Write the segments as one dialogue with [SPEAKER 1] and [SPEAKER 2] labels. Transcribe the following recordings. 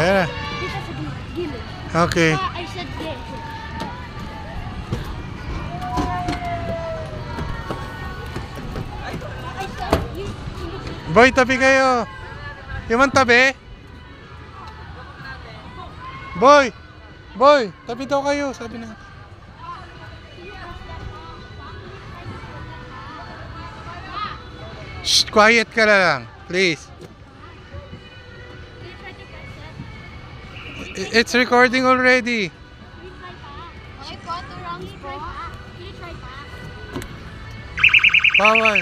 [SPEAKER 1] Ayan na.
[SPEAKER 2] Dito sa gilid.
[SPEAKER 1] Okay.
[SPEAKER 2] I said yes. I said you.
[SPEAKER 1] Boy, tabi kayo. Yung man tabi? Boy! Boy! Tabi daw kayo, sabi na. Shh! Quiet ka na lang, please. It's recording already.
[SPEAKER 2] Okay po, 2 rounds po. Can you try pa?
[SPEAKER 1] Bawal.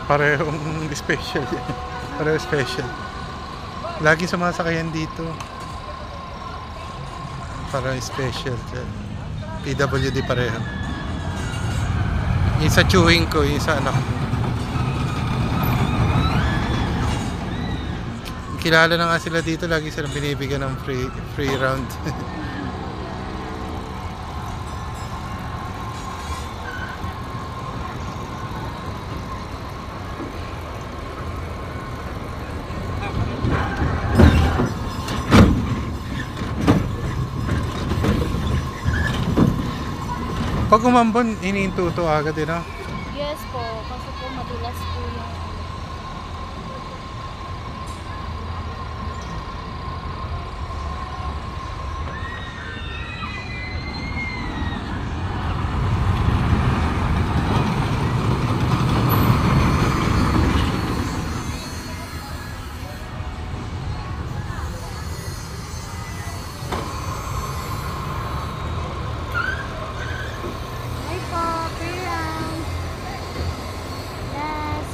[SPEAKER 1] Parehong special yan. Pareho special. Lagi sumasakayan dito. Para special dyan. PWD pareho. Yung sa chewing ko, yung sa anak ko. Kilala na nga sila dito, lagi silang binibigyan ng free round. Pag umambon, iniintuto agad din, no?
[SPEAKER 2] Yes po, kasi po madulas po yung... Hi po, free round. Yes.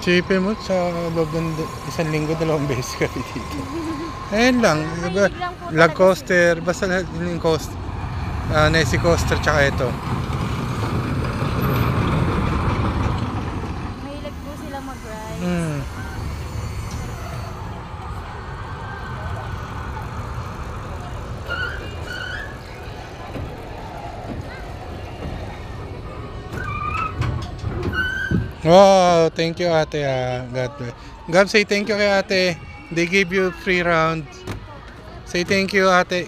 [SPEAKER 1] Sipin mo, sa loob ng isang linggo, 2 beses ka dito. Ayun lang, diba? Lag coaster, basta lahat yung coaster. Nesi coaster, tsaka ito.
[SPEAKER 2] Mahilig po sila mag-ride.
[SPEAKER 1] Hmm. Wow, thank you ate. God bless. Gab, say thank you kay ate. They gave you free round. Say thank you ate.